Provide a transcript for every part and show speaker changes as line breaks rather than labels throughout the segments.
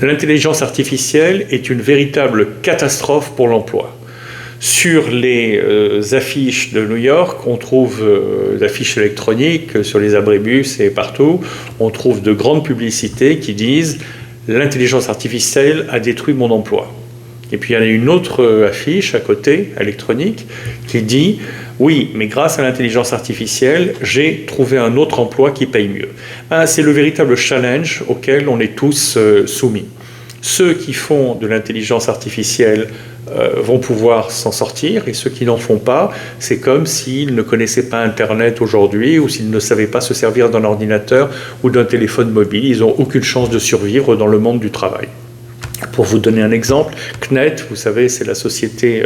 L'intelligence artificielle est une véritable catastrophe pour l'emploi. Sur les affiches de New York, on trouve des affiches électroniques sur les abribus et partout, on trouve de grandes publicités qui disent « L'intelligence artificielle a détruit mon emploi ». Et puis il y a une autre affiche à côté, électronique, qui dit « Oui, mais grâce à l'intelligence artificielle, j'ai trouvé un autre emploi qui paye mieux ». C'est le véritable challenge auquel on est tous soumis. Ceux qui font de l'intelligence artificielle vont pouvoir s'en sortir, et ceux qui n'en font pas, c'est comme s'ils ne connaissaient pas Internet aujourd'hui, ou s'ils ne savaient pas se servir d'un ordinateur ou d'un téléphone mobile. Ils n'ont aucune chance de survivre dans le monde du travail. Pour vous donner un exemple, CNET, vous savez, c'est la société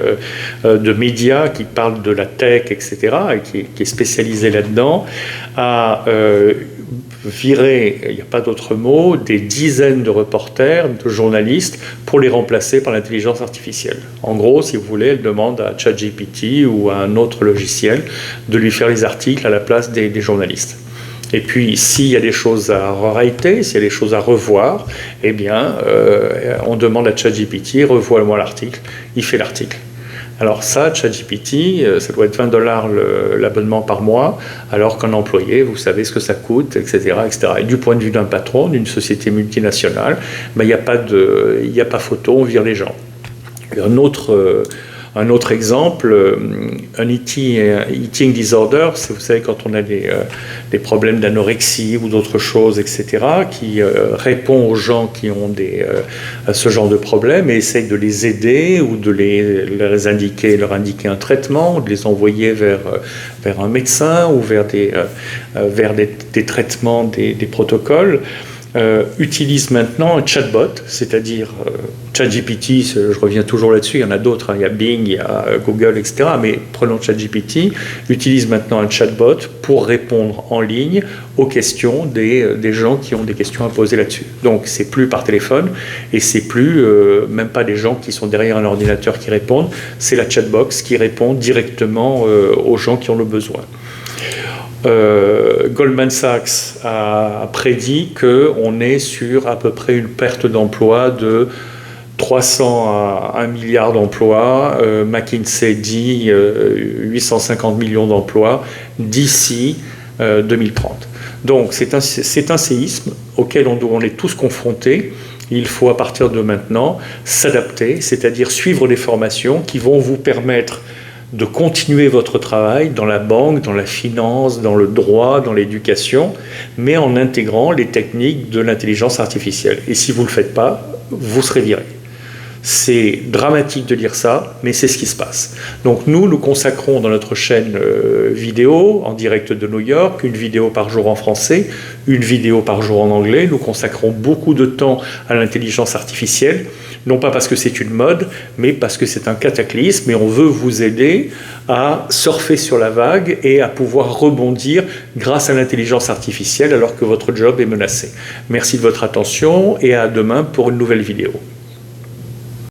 de médias qui parle de la tech, etc., et qui est spécialisée là-dedans, a viré, il n'y a pas d'autre mot, des dizaines de reporters, de journalistes, pour les remplacer par l'intelligence artificielle. En gros, si vous voulez, elle demande à ChatGPT ou à un autre logiciel de lui faire les articles à la place des journalistes. Et puis, s'il y a des choses à rewriter, s'il y a des choses à revoir, eh bien, on demande à ChatGPT, revois-moi l'article, il fait l'article. Alors ça, ChatGPT, ça doit être $20 l'abonnement par mois, alors qu'un employé, vous savez ce que ça coûte, etc., etc. Et du point de vue d'un patron, d'une société multinationale, il n'y a pas photo, on vire les gens. Un autre exemple, un eating disorder, c'est, vous savez, quand on a des problèmes d'anorexie ou d'autres choses, etc., qui répond aux gens qui ont ce genre de problème et essaye de les aider ou de leur indiquer un traitement, ou de les envoyer vers un médecin ou vers des traitements, des protocoles. Utilise maintenant un chatbot, c'est-à-dire ChatGPT, je reviens toujours là-dessus, il y en a d'autres, il y a Bing, il y a Google, etc., mais prenons ChatGPT, utilise maintenant un chatbot pour répondre en ligne aux questions des gens qui ont des questions à poser là-dessus. Donc c'est plus par téléphone, et c'est plus même pas des gens qui sont derrière un ordinateur qui répondent, c'est la chatbox qui répond directement aux gens qui ont le besoin. Goldman Sachs a prédit qu'on est sur à peu près une perte d'emploi de 300 à 1 milliard d'emplois. McKinsey dit 850 millions d'emplois d'ici 2030. Donc c'est un séisme auquel on est tous confrontés. Il faut à partir de maintenant s'adapter, c'est-à-dire suivre des formations qui vont vous permettre de continuer votre travail dans la banque, dans la finance, dans le droit, dans l'éducation, mais en intégrant les techniques de l'intelligence artificielle. Et si vous ne le faites pas, vous serez viré. C'est dramatique de dire ça, mais c'est ce qui se passe. Donc nous consacrons dans notre chaîne vidéo, en direct de New York, une vidéo par jour en français, une vidéo par jour en anglais. Nous consacrons beaucoup de temps à l'intelligence artificielle, non pas parce que c'est une mode, mais parce que c'est un cataclysme, et on veut vous aider à surfer sur la vague et à pouvoir rebondir grâce à l'intelligence artificielle alors que votre job est menacé. Merci de votre attention et à demain pour une nouvelle vidéo.